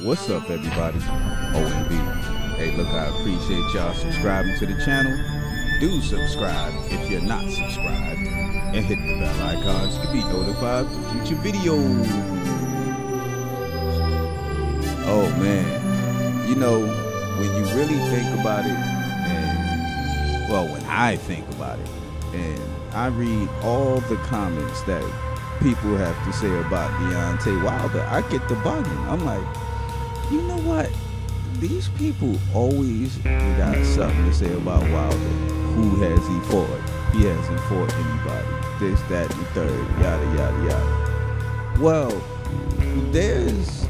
What's up, everybody? OMB. Hey, look, I appreciate y'all subscribing to the channel. Do subscribe if you're not subscribed, and hit the bell icon to be notified for future videos. Oh man, you know, when you really think about it, and well, when I think about it, and I read all the comments that people have to say about Deontay Wilder, I get the bugging. I'm like, you know what? These people always got something to say about Wilder. Who has he fought? He hasn't fought anybody. This, that, and the third, yada, yada, yada. Well, there's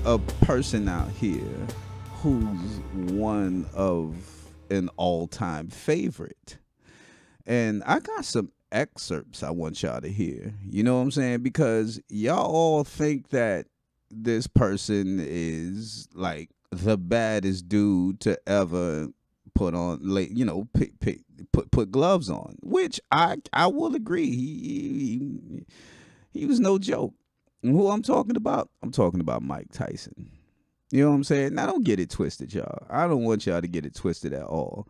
a person out here who's one of an all-time favorite. And I got some excerpts I want y'all to hear. You know what I'm saying? Because y'all all think that this person is like the baddest dude to ever put on, like, you know, put gloves on, which I will agree. He was no joke. And who I'm talking about? I'm talking about Mike Tyson. You know what I'm saying? Now, don't get it twisted, y'all. I don't want y'all to get it twisted at all.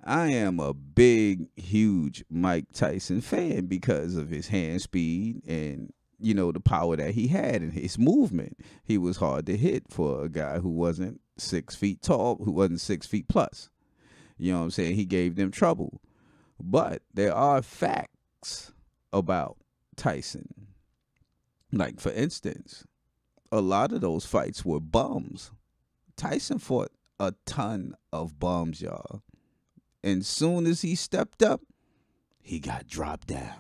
I am a big, huge Mike Tyson fan because of his hand speed and, you know, the power that he had in his movement. He was hard to hit for a guy who wasn't 6 feet tall, who wasn't 6 feet plus. You know what I'm saying? He gave them trouble. But there are facts about Tyson. Like, for instance, a lot of those fights were bums. Tyson fought a ton of bums, y'all. And soon as he stepped up, he got dropped down.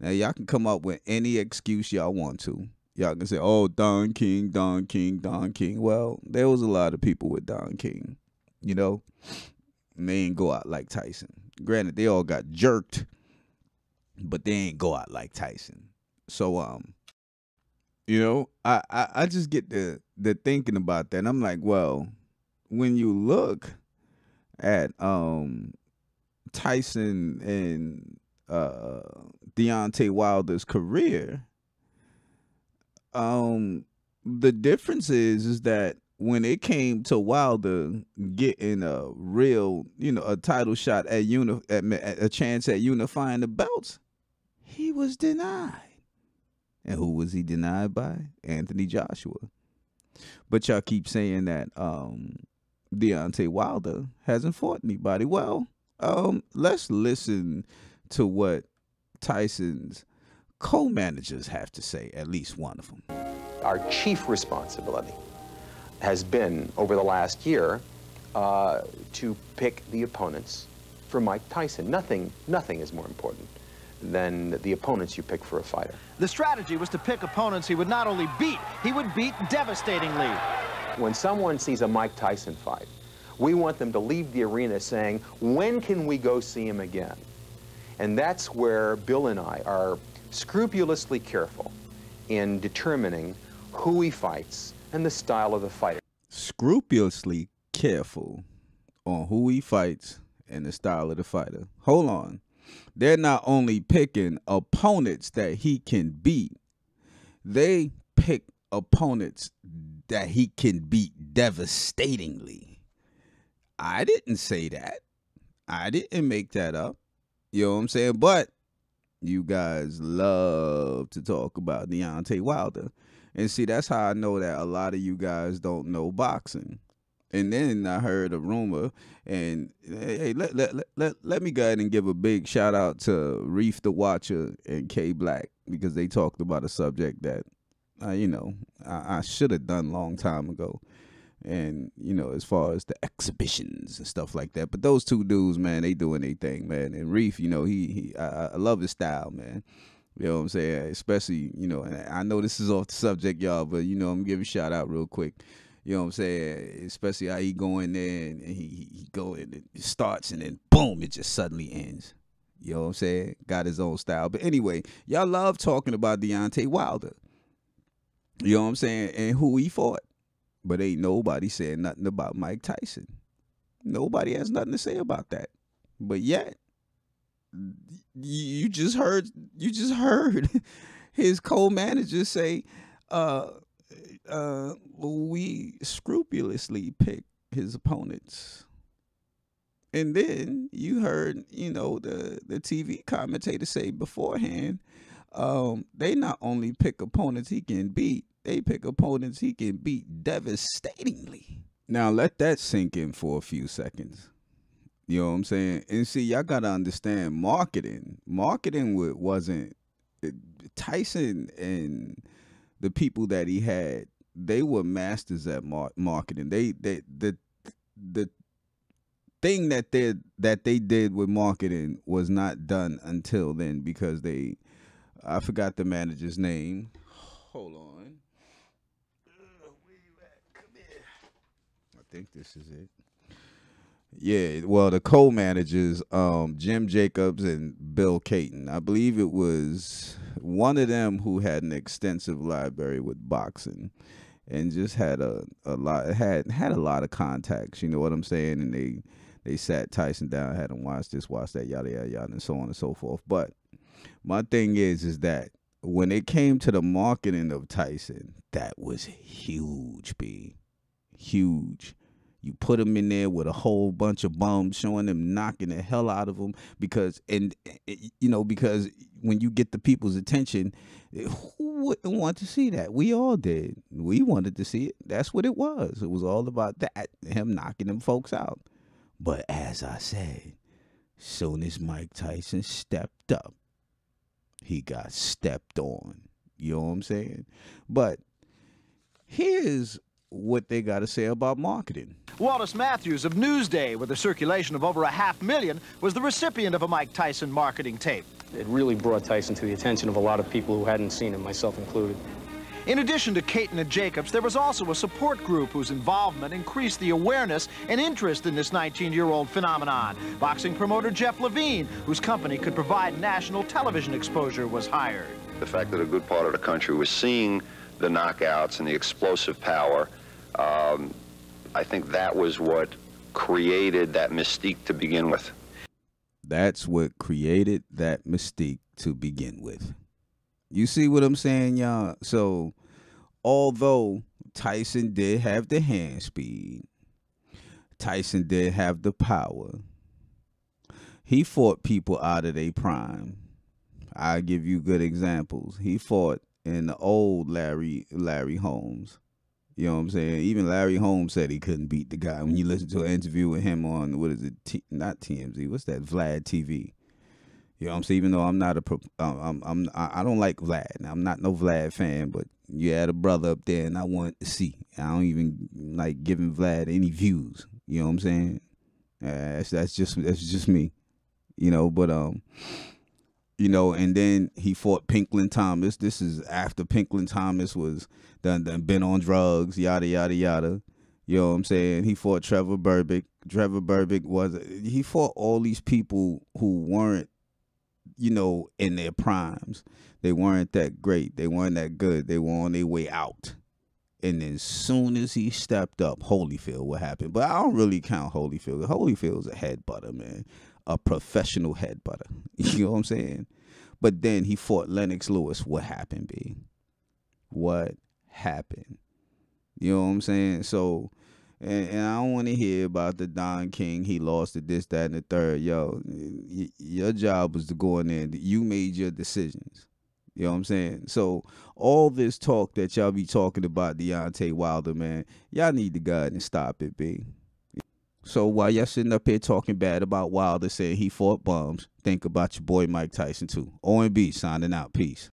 Now, y'all can come up with any excuse y'all want to. Y'all can say, oh, Don King, Don King, Don King. Well, there was a lot of people with Don King, you know. And they ain't go out like Tyson. Granted, they all got jerked, but they ain't go out like Tyson. So, you know, I just get the thinking about that. And I'm like, well, when you look at Tyson and Deontay Wilder's career, the difference is that when it came to Wilder getting a real, you know, a title shot at a chance at unifying the belts, he was denied. And who was he denied by? Anthony Joshua. But y'all keep saying that Deontay Wilder hasn't fought anybody. Well, let's listen to what Tyson's co-managers have to say, at least one of them. Our chief responsibility has been, over the last year, to pick the opponents for Mike Tyson. Nothing is more important than the opponents you pick for a fighter. The strategy was to pick opponents he would not only beat, he would beat devastatingly. When someone sees a Mike Tyson fight, we want them to leave the arena saying, when can we go see him again? And that's where Bill and I are scrupulously careful in determining who he fights and the style of the fighter. Scrupulously careful on who he fights and the style of the fighter. Hold on. They're not only picking opponents that he can beat, they pick opponents that he can beat devastatingly. I didn't say that. I didn't make that up. You know what I'm saying? But you guys love to talk about Deontay Wilder. And see, that's how I know that a lot of you guys don't know boxing. And then I heard a rumor, and hey, let me go ahead and give a big shout out to Reef the Watcher and K Black, because they talked about a subject that, you know, I should have done a long time ago. And, you know, as far as the exhibitions and stuff like that. But those two dudes, man, they doing their thing, man. And Reef, you know, I love his style, man. You know what I'm saying? Especially, you know, and I know this is off the subject, y'all, but, you know, I'm going to give a shout out real quick. You know what I'm saying? Especially how he go in there and he go in and it starts and then boom, it just suddenly ends. You know what I'm saying? Got his own style. But anyway, y'all love talking about Deontay Wilder. You know what I'm saying? And who he fought. But ain't nobody saying nothing about Mike Tyson. Nobody has nothing to say about that. But yet, you just heard his co-manager say, we scrupulously pick his opponents. And then you heard, the TV commentator say beforehand, they not only pick opponents he can beat, they pick opponents he can beat devastatingly. Now let that sink in for a few seconds. You know what I'm saying? And see, y'all gotta understand marketing. Marketing wasn't Tyson and the people that he had. They were masters at marketing. The thing that they did with marketing was not done until then, because I forgot the manager's name. Hold on. Where you at? Come here. I think this is it. Yeah, well, the co-managers, Jim Jacobs and Bill Caton. I believe it was one of them who had an extensive library with boxing, and just had a lot had a lot of contacts. You know what I'm saying? And they sat Tyson down, had him watch this, watch that, yada yada yada, and so on and so forth. But my thing is that when it came to the marketing of Tyson, that was huge, B. Huge. You put him in there with a whole bunch of bums, showing them knocking the hell out of him, because when you get the people's attention, who wouldn't want to see that? We all did. We wanted to see it. That's what it was. It was all about that, him knocking them folks out. But as I said, soon as Mike Tyson stepped up, he got stepped on. You know what I'm saying? But here's what they got to say about marketing. Wallace Matthews of Newsday, with a circulation of over 500,000, was the recipient of a Mike Tyson marketing tape. It really brought Tyson to the attention of a lot of people who hadn't seen him, myself included. In addition to Caton and Jacobs, there was also a support group whose involvement increased the awareness and interest in this 19-year-old phenomenon. Boxing promoter Jeff Levine, whose company could provide national television exposure, was hired. The fact that a good part of the country was seeing the knockouts and the explosive power, I think that was what created that mystique to begin with. That's what created that mystique to begin with. You see what I'm saying, y'all? So, although Tyson did have the hand speed, Tyson did have the power, he fought people out of their prime. I'll give you good examples. He fought in the old Larry Holmes. You know what I'm saying? Even Larry Holmes said he couldn't beat the guy. When you listen to an interview with him on, what is it? Not TMZ. What's that? Vlad TV. You know what I'm saying? Even though I'm not I don't like Vlad. Now, I'm not no Vlad fan, but you had a brother up there, and I wanted to see. I don't even like giving Vlad any views. You know what I'm saying? That's just me. You know, but and then he fought Pinklin Thomas. This is after Pinklin Thomas was done been on drugs, yada yada yada. You know what I'm saying? He fought Trevor Berbick. He fought all these people who weren't, in their primes. They weren't that great. They weren't that good. They were on their way out. And as soon as he stepped up, Holyfield, what happened? But I don't really count Holyfield. Holyfield's a headbutter, man. A professional headbutter. You know what I'm saying? But then he fought Lennox Lewis. What happened, B? What happened? You know what I'm saying? So, and I don't want to hear about the Don King. He lost to this, that, and the third. Yo, your job was to go in there. You made your decisions. You know what I'm saying? So all this talk that y'all be talking about Deontay Wilder, man, y'all need to go ahead and stop it, B. So while y'all sitting up here talking bad about Wilder saying he fought bums, think about your boy Mike Tyson too. O&B signing out. Peace.